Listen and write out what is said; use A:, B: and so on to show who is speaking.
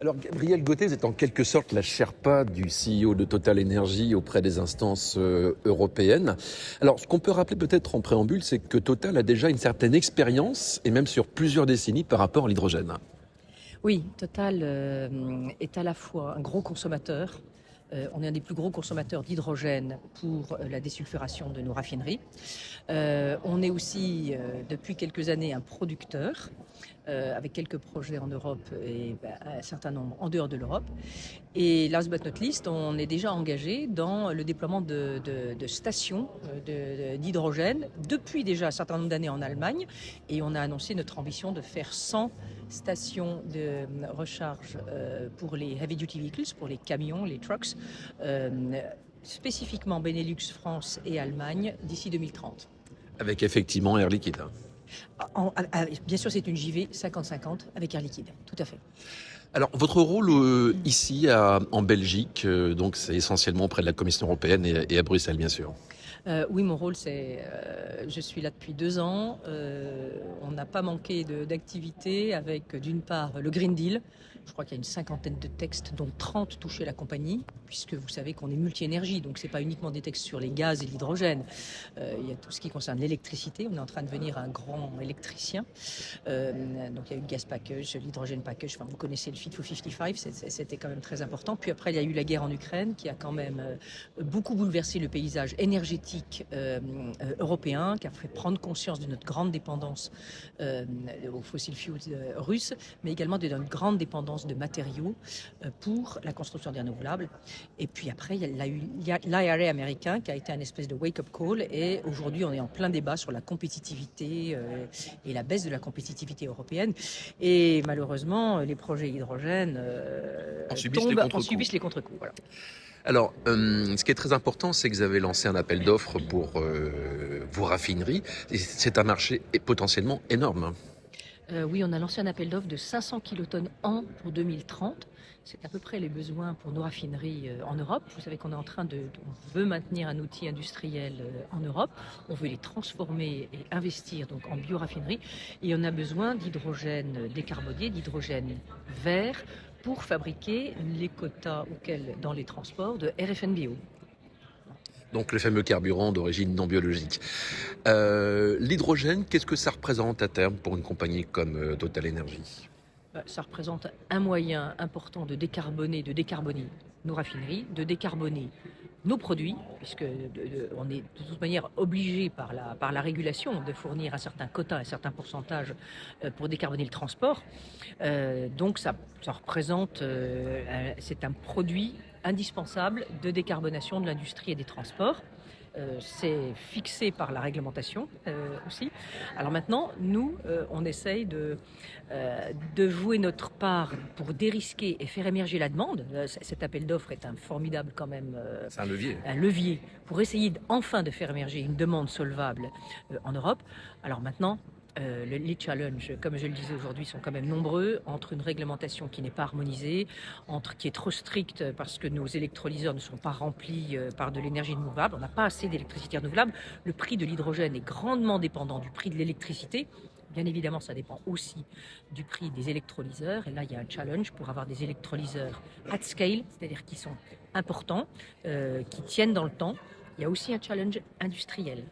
A: Alors, Gabriel Gauthier, vous êtes en quelque sorte la Sherpa du CEO de Total Energy auprès des instances européennes. Alors, ce qu'on peut rappeler peut-être en préambule, c'est que Total a déjà une certaine expérience, et même sur plusieurs décennies, par rapport à l'hydrogène.
B: Oui, Total est à la fois un gros consommateur. On est un des plus gros consommateurs d'hydrogène pour la désulfuration de nos raffineries. On est aussi, depuis quelques années, un producteur, avec quelques projets en Europe et un certain nombre en dehors de l'Europe. Et last but not least, on est déjà engagé dans le déploiement de stations d'hydrogène depuis déjà un certain nombre d'années en Allemagne. Et on a annoncé notre ambition de faire 100 stations de recharge pour les heavy duty vehicles, pour les camions, les trucks, spécifiquement Benelux, France et Allemagne d'ici 2030.
A: Avec effectivement Air Liquide.
B: Bien sûr, c'est une JV 50-50 avec Air Liquide, tout à fait.
A: Alors, votre rôle ici en Belgique, donc c'est essentiellement auprès de la Commission européenne et à Bruxelles, bien sûr.
B: Oui, mon rôle, c'est... je suis là depuis 2 ans. On n'a pas manqué d'activités avec, d'une part, le Green Deal. Je crois qu'il y a une 50aine de textes, dont 30 touchaient la compagnie, puisque vous savez qu'on est multi-énergie, donc ce n'est pas uniquement des textes sur les gaz et l'hydrogène. Il y a tout ce qui concerne l'électricité. On est en train de devenir un grand électricien. Donc il y a eu le gas package, l'hydrogène package. Enfin, vous connaissez le Fit for 55, c'était quand même très important. Puis après, il y a eu la guerre en Ukraine, qui a quand même beaucoup bouleversé le paysage énergétique européen, qui a fait prendre conscience de notre grande dépendance aux fossil fuels russes, mais également de notre grande dépendance de matériaux pour la construction des renouvelables. Et puis après, il y a l'IRA américain qui a été un espèce de wake-up call, et aujourd'hui on est en plein débat sur la compétitivité et la baisse de la compétitivité européenne. Et malheureusement, les projets hydrogène subissent les contre-coups. Voilà.
A: Alors, ce qui est très important, c'est que vous avez lancé un appel d'offres pour vos raffineries. Et c'est un marché potentiellement énorme.
B: Oui, on a lancé un appel d'offres de 500 kilotonnes an pour 2030. C'est à peu près les besoins pour nos raffineries en Europe. Vous savez qu'on est on veut maintenir un outil industriel en Europe. On veut les transformer et investir donc en bioraffinerie. Et on a besoin d'hydrogène décarboné, d'hydrogène vert pour fabriquer les quotas auxquels, dans les transports, de RFNBO.
A: Donc le fameux carburant d'origine non biologique. L'hydrogène, qu'est-ce que ça représente à terme pour une compagnie comme Total Energy ?
B: Ça représente un moyen important de décarboner nos raffineries, de décarboner nos produits, puisque on est de toute manière obligé par la régulation de fournir un certain quota, un certain pourcentage pour décarboner le transport. Donc ça représente, c'est un produit indispensable de décarbonation de l'industrie et des transports. C'est fixé par la réglementation aussi. Alors maintenant, nous, on essaye de jouer notre part pour dérisquer et faire émerger la demande. Cet appel d'offres est un formidable quand même...
A: c'est un levier.
B: Un levier pour essayer enfin de faire émerger une demande solvable en Europe. Alors maintenant... les challenges, comme je le disais aujourd'hui, sont quand même nombreux, entre une réglementation qui n'est pas harmonisée, qui est trop stricte parce que nos électrolyseurs ne sont pas remplis par de l'énergie renouvelable. On n'a pas assez d'électricité renouvelable. Le prix de l'hydrogène est grandement dépendant du prix de l'électricité. Bien évidemment, ça dépend aussi du prix des électrolyseurs. Et là, il y a un challenge pour avoir des électrolyseurs at scale, c'est-à-dire qui sont importants, qui tiennent dans le temps. Il y a aussi un challenge industriel.